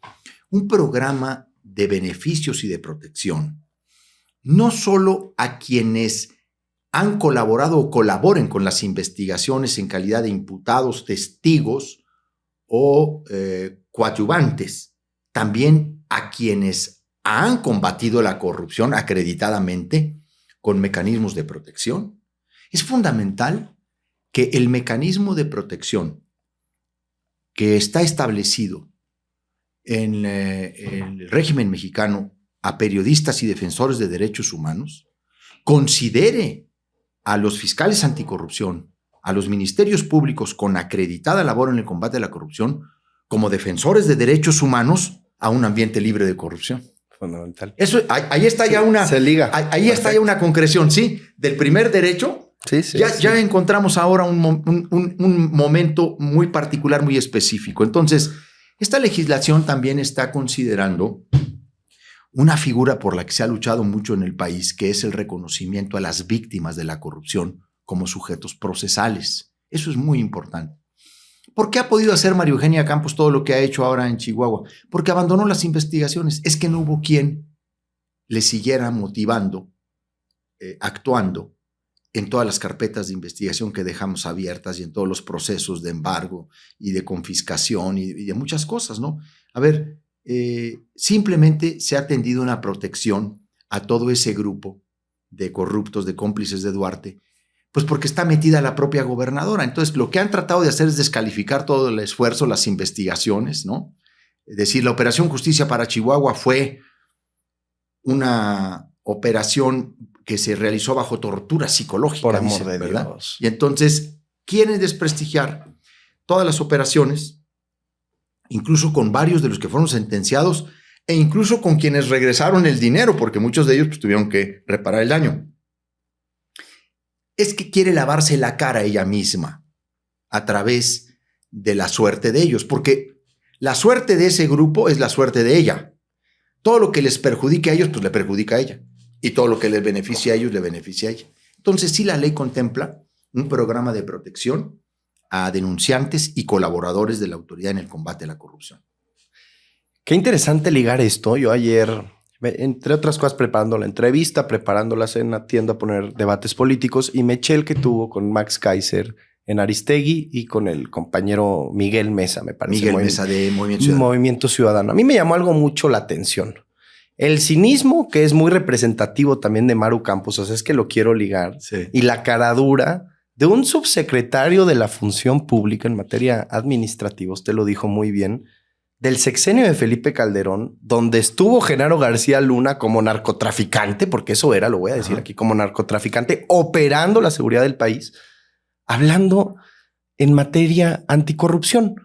un programa de beneficios y de protección, no solo a quienes han colaborado o colaboren con las investigaciones en calidad de imputados, testigos o coadyuvantes, también a quienes han combatido la corrupción acreditadamente con mecanismos de protección. Es fundamental que el mecanismo de protección que está establecido en el régimen mexicano a periodistas y defensores de derechos humanos, considere a los fiscales anticorrupción, a los ministerios públicos con acreditada labor en el combate a la corrupción, como defensores de derechos humanos a un ambiente libre de corrupción. Fundamental. Eso, ahí está ya una... Se liga. Ahí está ya una concreción, ¿sí? Del primer derecho. Sí, sí, ya encontramos ahora un momento muy particular, muy específico. Entonces, esta legislación también está considerando una figura por la que se ha luchado mucho en el país, que es el reconocimiento a las víctimas de la corrupción como sujetos procesales. Eso es muy importante. ¿Por qué ha podido hacer María Eugenia Campos todo lo que ha hecho ahora en Chihuahua? Porque abandonó las investigaciones. Es que no hubo quien le siguiera motivando, actuando en todas las carpetas de investigación que dejamos abiertas y en todos los procesos de embargo y de confiscación y de muchas cosas, ¿no? A ver, simplemente se ha tendido una protección a todo ese grupo de corruptos, de cómplices de Duarte, pues porque está metida la propia gobernadora. Entonces, lo que han tratado de hacer es descalificar todo el esfuerzo, las investigaciones, ¿no? Es decir, la Operación Justicia para Chihuahua fue una operación que se realizó bajo tortura psicológica, por amor dicen, de ¿verdad? Dios. Y entonces quieren desprestigiar todas las operaciones, incluso con varios de los que fueron sentenciados e incluso con quienes regresaron el dinero, porque muchos de ellos pues, tuvieron que reparar el daño. Es que quiere lavarse la cara ella misma a través de la suerte de ellos, porque la suerte de ese grupo es la suerte de ella. Todo lo que les perjudique a ellos, pues le perjudica a ella. Y todo lo que les beneficia a ellos, le beneficia a ella. Entonces, sí, la ley contempla un programa de protección a denunciantes y colaboradores de la autoridad en el combate a la corrupción. Qué interesante ligar esto. Yo ayer, entre otras cosas, preparando la entrevista, preparando la cena, tiendo a poner debates políticos y me eché el que tuvo con Max Kaiser en Aristegui y con el compañero Miguel Mesa, me parece. Miguel Mesa de Movimiento Ciudadano. Movimiento Ciudadano. A mí me llamó algo mucho la atención. El cinismo, que es muy representativo también de Maru Campos, o sea, es que lo quiero ligar, sí. Y la caradura de un subsecretario de la Función Pública en materia administrativa, usted lo dijo muy bien, del sexenio de Felipe Calderón, donde estuvo Genaro García Luna como narcotraficante, porque eso era, lo voy a decir aquí, como narcotraficante, operando la seguridad del país, hablando en materia anticorrupción.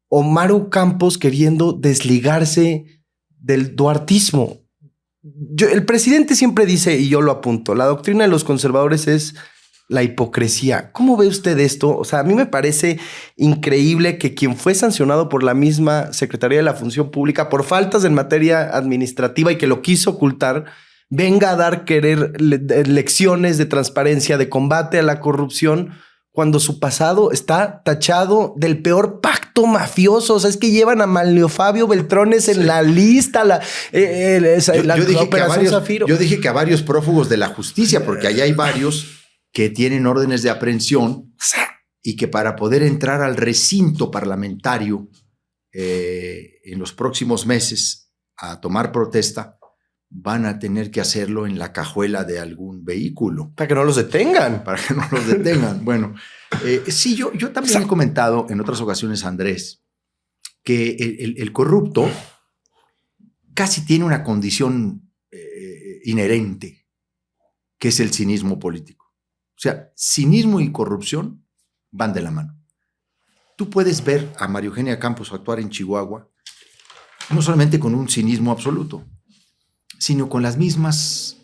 O Maru Campos queriendo desligarse del duartismo. El presidente siempre dice, y yo lo apunto, la doctrina de los conservadores es la hipocresía. ¿Cómo ve usted esto? O sea, a mí me parece increíble que quien fue sancionado por la misma Secretaría de la Función Pública por faltas en materia administrativa y que lo quiso ocultar, venga a dar lecciones de transparencia, de combate a la corrupción, cuando su pasado está tachado del peor pacto mafioso. O sea, es que llevan a Manlio Fabio Beltrones en la lista, la Operación Zafiro. Yo dije que a varios prófugos de la justicia, porque allá hay varios que tienen órdenes de aprehensión y que para poder entrar al recinto parlamentario en los próximos meses a tomar protesta, van a tener que hacerlo en la cajuela de algún vehículo. Para que no los detengan. Para que no los detengan. Bueno, sí, yo también he comentado en otras ocasiones, Andrés, que el corrupto casi tiene una condición inherente, que es el cinismo político. O sea, cinismo y corrupción van de la mano. Tú puedes ver a María Eugenia Campos actuar en Chihuahua no solamente con un cinismo absoluto, sino con las mismas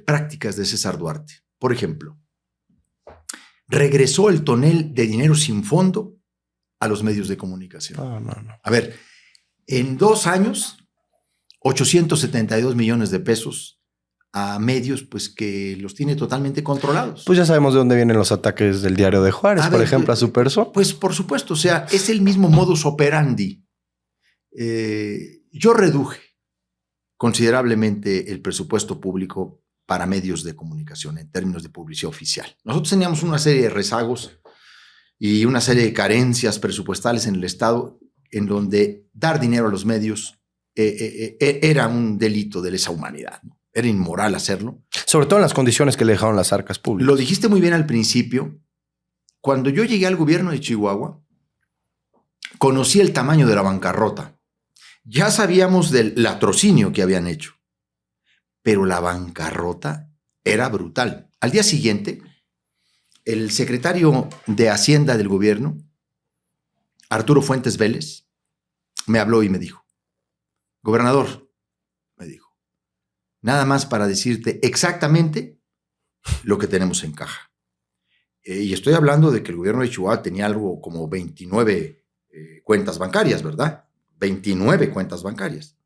prácticas de César Duarte. Por ejemplo, regresó el tonel de dinero sin fondo a los medios de comunicación. No. A ver, en 2 años, 872 millones de pesos a medios pues que los tiene totalmente controlados. Pues ya sabemos de dónde vienen los ataques del Diario de Juárez, por ejemplo, a su persona. Pues por supuesto, o sea, es el mismo modus operandi. Yo reduje considerablemente el presupuesto público para medios de comunicación en términos de publicidad oficial. Nosotros teníamos una serie de rezagos y una serie de carencias presupuestales en el Estado en donde dar dinero a los medios era un delito de lesa humanidad, ¿no? Era inmoral hacerlo. Sobre todo en las condiciones que le dejaron las arcas públicas. Lo dijiste muy bien al principio. Cuando yo llegué al gobierno de Chihuahua, conocí el tamaño de la bancarrota. Ya sabíamos del latrocinio que habían hecho, pero la bancarrota era brutal. Al día siguiente, el secretario de Hacienda del gobierno, Arturo Fuentes Vélez, me habló y me dijo, gobernador, me dijo, nada más para decirte exactamente lo que tenemos en caja. Y estoy hablando de que el gobierno de Chihuahua tenía algo como 29 cuentas bancarias, ¿verdad? 29 cuentas bancarias.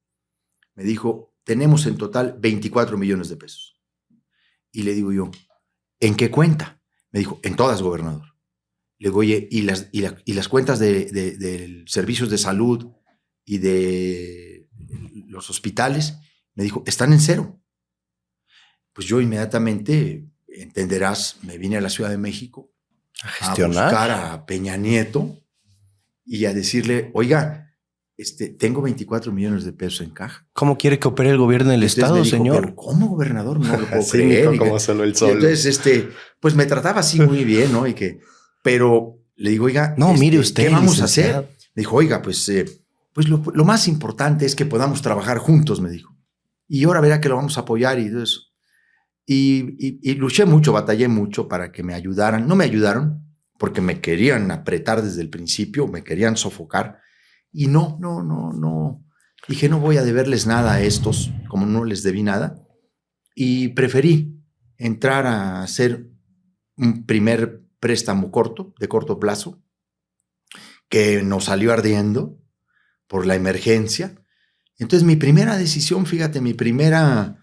Me dijo, tenemos en total 24 millones de pesos. Y le digo yo, ¿en qué cuenta? Me dijo, en todas, gobernador. Le digo, oye, ¿y las cuentas de servicios de salud y de los hospitales? Me dijo, están en cero. Pues yo inmediatamente, entenderás, me vine a la Ciudad de México a buscar a Peña Nieto y a decirle, oiga, tengo 24 millones de pesos en caja. ¿Cómo quiere que opere el gobierno del Estado, dijo, señor? ¿pero cómo, gobernador? No lo puedo creer. Como solo el sol. Entonces, pues me trataba así muy bien, ¿no? Pero le digo, oiga, no, mire usted, ¿qué vamos a hacer? Me dijo, oiga, pues lo más importante es que podamos trabajar juntos, me dijo. Y ahora verá que lo vamos a apoyar y todo eso. Y luché mucho, batallé mucho para que me ayudaran. No me ayudaron porque me querían apretar desde el principio, me querían sofocar. Y no. Dije, no voy a deberles nada a estos, como no les debí nada. Y preferí entrar a hacer un primer préstamo de corto plazo, que nos salió ardiendo por la emergencia. Entonces mi primera decisión, fíjate, mi primera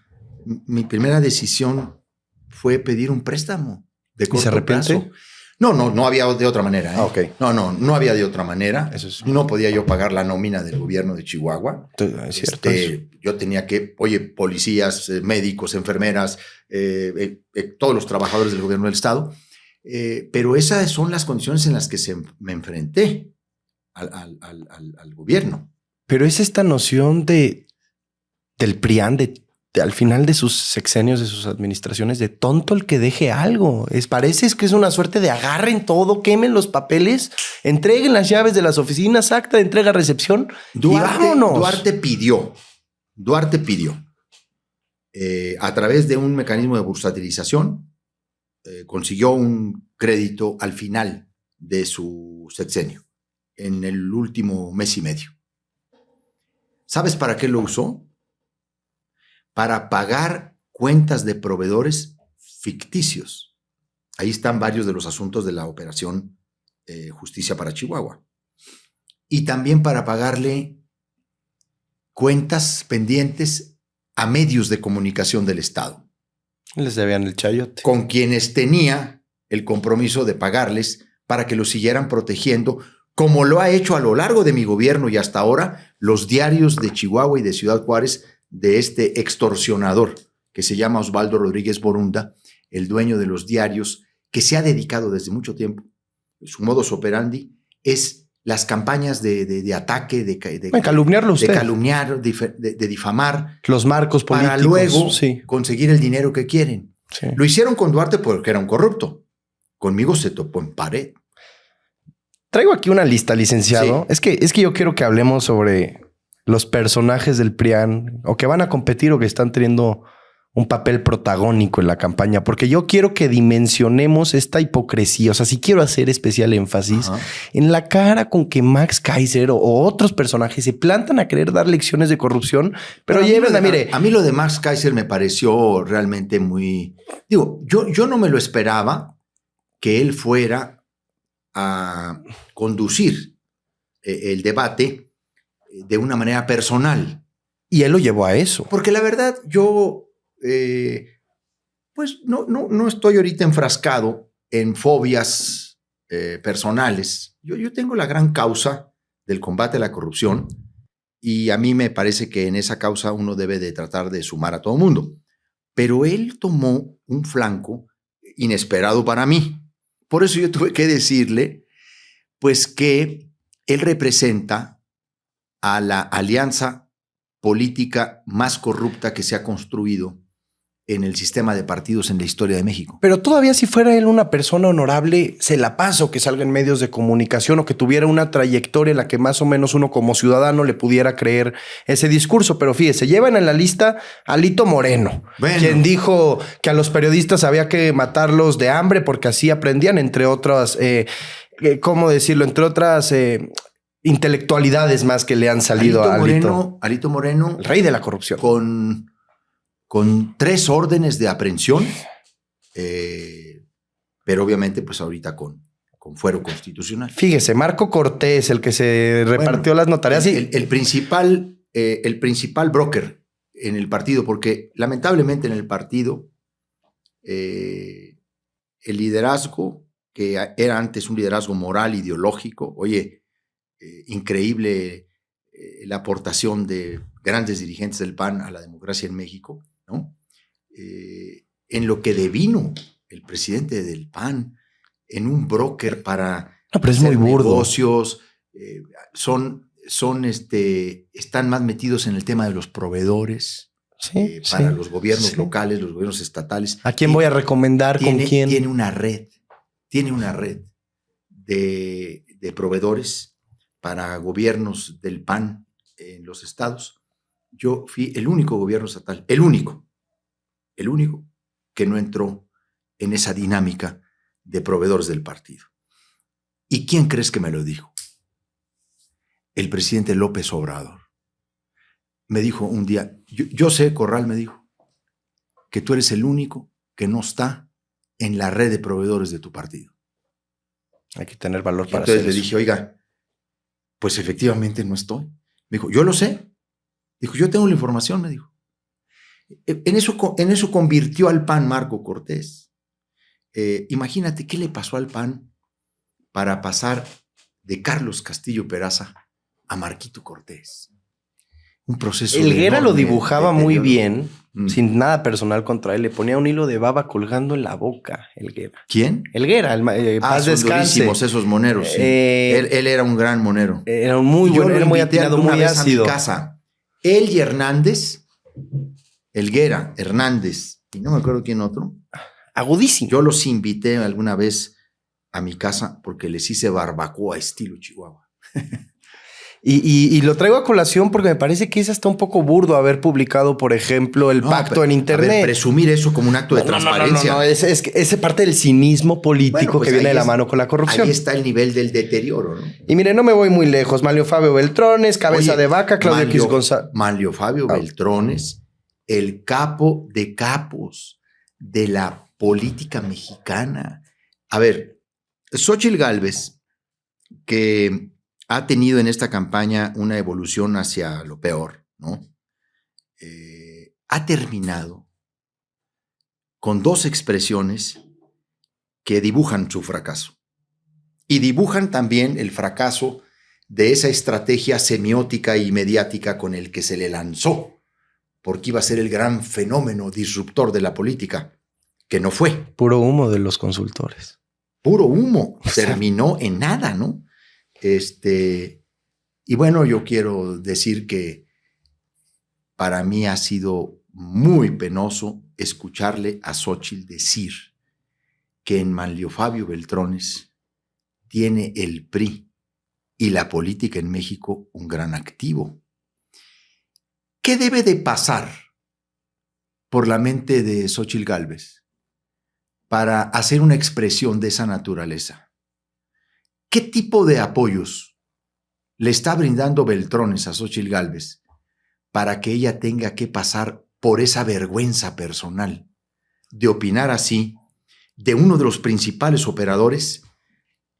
decisión fue pedir un préstamo de corto ¿Y se arrepiente? plazo. No había de otra manera. ¿eh? Okay. No había de otra manera. Eso es... No podía yo pagar la nómina del gobierno de Chihuahua. Es cierto, yo tenía que, policías, médicos, enfermeras, todos los trabajadores del gobierno del Estado. Pero esas son las condiciones en las que me enfrenté al gobierno. Pero es esta noción del PRIAN, al final de sus sexenios, de sus administraciones, de tonto el que deje algo. Parece que es una suerte de agarren todo, quemen los papeles, entreguen las llaves de las oficinas, acta de entrega-recepción y vámonos. Duarte pidió, a través de un mecanismo de bursatilización, consiguió un crédito al final de su sexenio, en el último mes y medio. ¿Sabes para qué lo usó? Para pagar cuentas de proveedores ficticios. Ahí están varios de los asuntos de la operación Justicia para Chihuahua. Y también para pagarle cuentas pendientes a medios de comunicación del Estado. Les debían el chayote. Con quienes tenía el compromiso de pagarles para que los siguieran protegiendo, como lo ha hecho a lo largo de mi gobierno y hasta ahora los diarios de Chihuahua y de Ciudad Juárez, de este extorsionador que se llama Osvaldo Rodríguez Borunda, el dueño de los diarios, que se ha dedicado desde mucho tiempo. Su modus operandi es las campañas de ataque, de calumniarlo usted. De calumniar, de difamar. Los marcos políticos. Para luego conseguir el dinero que quieren. Sí. Lo hicieron con Duarte porque era un corrupto. Conmigo se topó en pared. Traigo aquí una lista, licenciado. Sí. Es que yo quiero que hablemos sobre los personajes del PRIAN o que van a competir o que están teniendo un papel protagónico en la campaña, porque yo quiero que dimensionemos esta hipocresía. O sea, sí quiero hacer especial énfasis en la cara con que Max Kaiser o otros personajes se plantan a querer dar lecciones de corrupción, pero mire. A mí lo de Max Kaiser me pareció realmente muy... Digo, yo no me lo esperaba que él fuera a conducir el debate de una manera personal. Y él lo llevó a eso. Porque la verdad, yo pues no estoy ahorita enfrascado en fobias personales. Yo tengo la gran causa del combate a la corrupción y a mí me parece que en esa causa uno debe de tratar de sumar a todo mundo. Pero él tomó un flanco inesperado para mí. Por eso yo tuve que decirle pues que él representa a la alianza política más corrupta que se ha construido en el sistema de partidos en la historia de México. Pero todavía si fuera él una persona honorable, se la paso que salga en medios de comunicación o que tuviera una trayectoria en la que más o menos uno como ciudadano le pudiera creer ese discurso. Pero fíjese, llevan en la lista a Alito Moreno, quien dijo que a los periodistas había que matarlos de hambre porque así aprendían, entre otras, ¿cómo decirlo? Entre otras... intelectualidades más que le han salido a Alito. Alito Moreno, el rey de la corrupción. con 3 órdenes de aprehensión, pero obviamente pues ahorita con fuero constitucional. Fíjese, Marco Cortés, el que se repartió las notarias. El principal broker en el partido, porque lamentablemente en el partido el liderazgo, que era antes un liderazgo moral, ideológico, increíble la aportación de grandes dirigentes del PAN a la democracia en México, ¿no? En lo que devino el presidente del PAN, en un broker para pero es muy burdo. Negocios, están más metidos en el tema de los proveedores, para los gobiernos locales, los gobiernos estatales. ¿A quién voy a recomendar? ¿Con quién? Tiene una red de proveedores para gobiernos del PAN en los estados. Yo fui el único gobierno estatal, el único que no entró en esa dinámica de proveedores del partido. ¿Y quién crees que me lo dijo? El presidente López Obrador. Me dijo un día, yo sé, Corral, me dijo, que tú eres el único que no está en la red de proveedores de tu partido. Hay que tener valor para hacer eso. Entonces le dije, oiga, pues efectivamente no estoy. Me dijo, yo lo sé. Dijo, yo tengo la información, me dijo. En eso convirtió al PAN Marco Cortés. Imagínate qué le pasó al PAN para pasar de Carlos Castillo Peraza a Marquito Cortés. Un proceso. Helguera lo dibujaba muy bien, sin nada personal contra él. Le ponía un hilo de baba colgando en la boca, Helguera. ¿Quién? Helguera, paz descanse. Durísimos esos moneros, sí. Él era un gran monero. Era un muy bueno, era muy atinado, muy ácido. A mi casa. Él y Hernández, Helguera, Hernández, y no me acuerdo quién otro. Agudísimo. Yo los invité alguna vez a mi casa porque les hice barbacoa estilo Chihuahua. Y lo traigo a colación porque me parece que es hasta un poco burdo haber publicado, por ejemplo, el pacto en Internet. A ver, presumir eso como un acto de transparencia. No, es parte del cinismo político que viene de la mano con la corrupción. Ahí está el nivel del deterioro, ¿no? Y mire, no me voy muy lejos. Manlio Fabio Beltrones, cabeza de vaca, Claudio X González. Manlio Fabio Beltrones, el capo de capos de la política mexicana. A ver, Xóchitl Gálvez, que ha tenido en esta campaña una evolución hacia lo peor, ¿no? Ha terminado con 2 expresiones que dibujan su fracaso y dibujan también el fracaso de esa estrategia semiótica y mediática con el que se le lanzó, porque iba a ser el gran fenómeno disruptor de la política, que no fue. Puro humo de los consultores. Puro humo. Terminó en nada, ¿no? Y bueno, yo quiero decir que para mí ha sido muy penoso escucharle a Xóchitl decir que en Manlio Fabio Beltrones tiene el PRI y la política en México un gran activo. ¿Qué debe de pasar por la mente de Xóchitl Gálvez para hacer una expresión de esa naturaleza? ¿Qué tipo de apoyos le está brindando Beltrones a Xóchitl Gálvez para que ella tenga que pasar por esa vergüenza personal de opinar así de uno de los principales operadores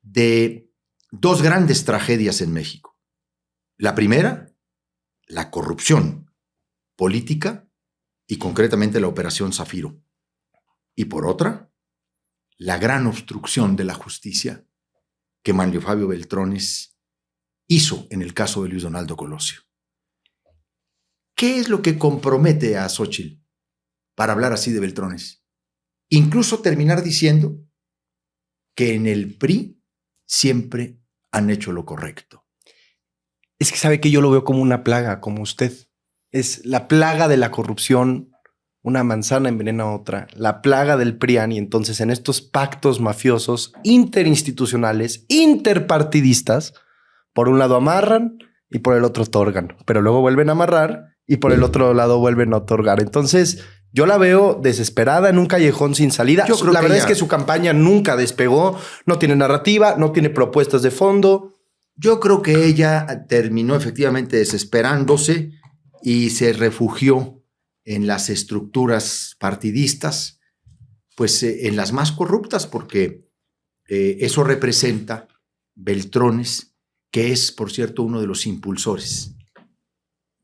de 2 grandes tragedias en México? La primera, la corrupción política y concretamente la Operación Zafiro. Y por otra, la gran obstrucción de la justicia que Manlio Fabio Beltrones hizo en el caso de Luis Donaldo Colosio. ¿Qué es lo que compromete a Xóchitl para hablar así de Beltrones? Incluso terminar diciendo que en el PRI siempre han hecho lo correcto. Es que sabe que yo lo veo como una plaga, como usted. Es la plaga de la corrupción. Una manzana envenena a otra, la plaga del PRIAN, y entonces en estos pactos mafiosos interinstitucionales, interpartidistas, por un lado amarran y por el otro otorgan, pero luego vuelven a amarrar y por el otro lado vuelven a otorgar. Entonces yo la veo desesperada en un callejón sin salida. La verdad es que su campaña nunca despegó, no tiene narrativa, no tiene propuestas de fondo. Yo creo que ella terminó efectivamente desesperándose y se refugió en las estructuras partidistas, pues en las más corruptas, porque eso representa Beltrones, que es, por cierto, uno de los impulsores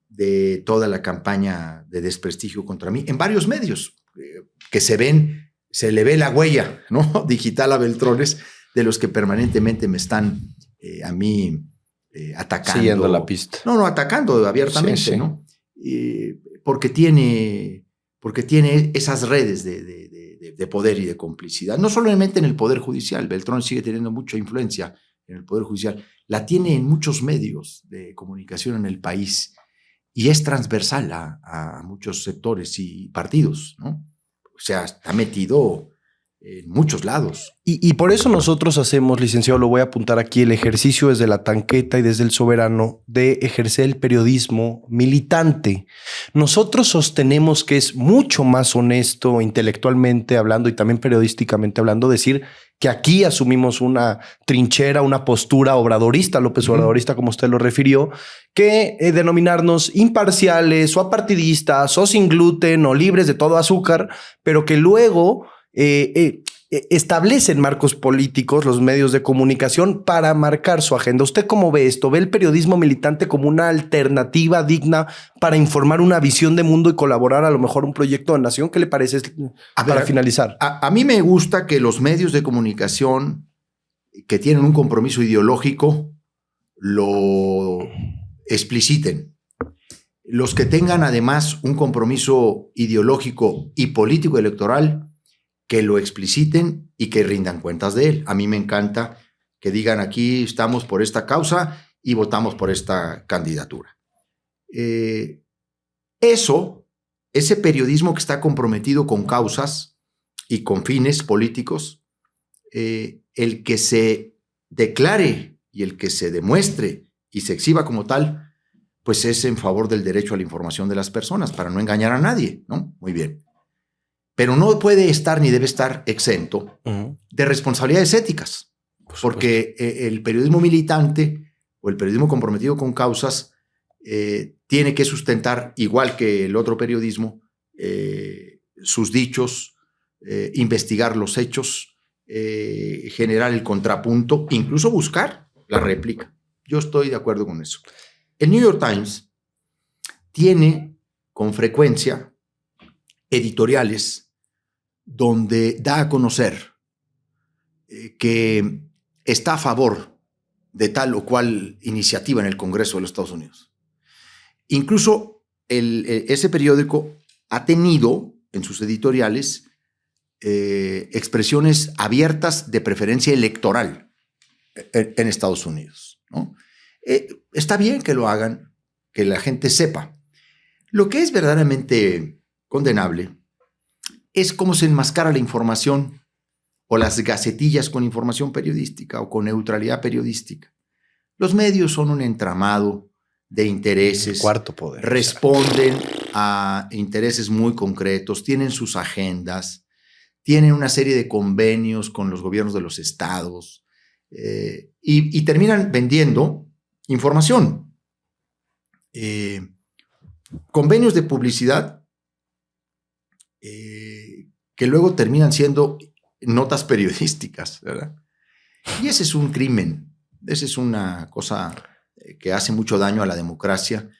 de toda la campaña de desprestigio contra mí, en varios medios que se le ve la huella, ¿no?, digital a Beltrones, de los que permanentemente me están a mí atacando. Siguiendo la pista. No, atacando abiertamente, sí. ¿No? Porque tiene esas redes de poder y de complicidad, no solamente en el Poder Judicial. Beltrones sigue teniendo mucha influencia en el Poder Judicial, la tiene en muchos medios de comunicación en el país y es transversal a muchos sectores y partidos, ¿no? O sea, está metido en muchos lados. Y por eso nosotros hacemos, licenciado, lo voy a apuntar aquí, el ejercicio desde la tanqueta y desde el Soberano de ejercer el periodismo militante. Nosotros sostenemos que es mucho más honesto intelectualmente hablando y también periodísticamente hablando decir que aquí asumimos una trinchera, una postura obradorista, López Obradorista, como usted lo refirió, que denominarnos imparciales o apartidistas o sin gluten o libres de todo azúcar, pero que luego establecen marcos políticos los medios de comunicación para marcar su agenda. ¿Usted cómo ve esto? ¿Ve el periodismo militante como una alternativa digna para informar una visión de mundo y colaborar a lo mejor un proyecto de nación? ¿Qué le parece para finalizar? A mí me gusta que los medios de comunicación que tienen un compromiso ideológico lo expliciten. Los que tengan además un compromiso ideológico y político electoral, que lo expliciten y que rindan cuentas de él. A mí me encanta que digan aquí estamos por esta causa y votamos por esta candidatura. Ese periodismo que está comprometido con causas y con fines políticos, el que se declare y el que se demuestre y se exhiba como tal, pues es en favor del derecho a la información de las personas, para no engañar a nadie, ¿no? Muy bien. Pero no puede estar ni debe estar exento de responsabilidades éticas, porque el periodismo militante o el periodismo comprometido con causas tiene que sustentar, igual que el otro periodismo, sus dichos, investigar los hechos, generar el contrapunto, incluso buscar la réplica. Yo estoy de acuerdo con eso. El New York Times tiene con frecuencia editoriales donde da a conocer que está a favor de tal o cual iniciativa en el Congreso de los Estados Unidos. Incluso ese periódico ha tenido en sus editoriales expresiones abiertas de preferencia electoral en Estados Unidos, ¿no? Está bien que lo hagan, que la gente sepa. Lo que es verdaderamente condenable es cómo se enmascara la información o las gacetillas con información periodística o con neutralidad periodística. Los medios son un entramado de intereses. El cuarto poder. Responden a intereses muy concretos, tienen sus agendas, tienen una serie de convenios con los gobiernos de los estados y terminan vendiendo información. Convenios de publicidad que luego terminan siendo notas periodísticas, ¿verdad? Y ese es un crimen, esa es una cosa que hace mucho daño a la democracia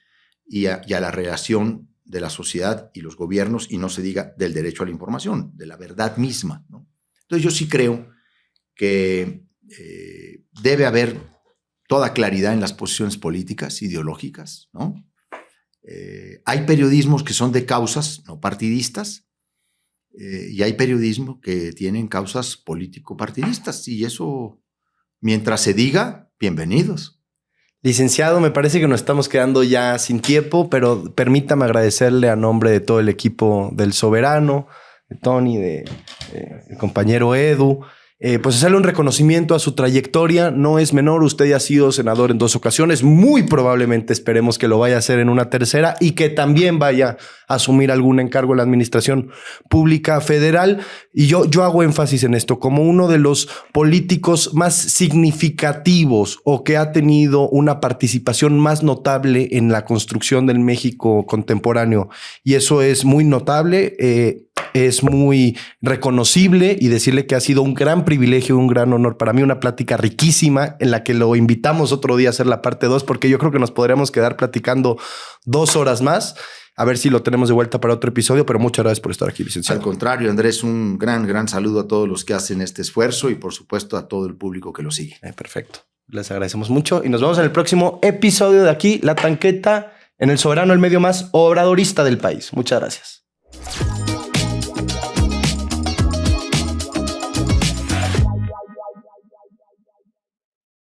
y a la relación de la sociedad y los gobiernos, y no se diga del derecho a la información, de la verdad misma, ¿no? Entonces yo sí creo que debe haber toda claridad en las posiciones políticas, ideológicas, ¿no? Hay periodismos que son de causas no partidistas, y hay periodismo que tienen causas político-partidistas, y eso, mientras se diga, bienvenidos. Licenciado, me parece que nos estamos quedando ya sin tiempo, pero permítame agradecerle a nombre de todo el equipo del Soberano, de Tony, del compañero Edu, pues hacerle un reconocimiento a su trayectoria. No es menor, usted ya ha sido senador en 2 ocasiones, muy probablemente esperemos que lo vaya a hacer en una tercera y que también vaya a asumir algún encargo en la administración pública federal. Y yo hago énfasis en esto como uno de los políticos más significativos o que ha tenido una participación más notable en la construcción del México contemporáneo. Y eso es muy notable, es muy reconocible, y decirle que ha sido un gran privilegio, un gran honor para mí, una plática riquísima en la que lo invitamos otro día a hacer la parte 2, porque yo creo que nos podríamos quedar platicando 2 horas más. A ver si lo tenemos de vuelta para otro episodio, pero muchas gracias por estar aquí, licenciado. Al contrario, Andrés, un gran saludo a todos los que hacen este esfuerzo y por supuesto a todo el público que lo sigue. Perfecto. Les agradecemos mucho y nos vemos en el próximo episodio de aquí, La Tanqueta, en El Soberano, el medio más obradorista del país. Muchas gracias.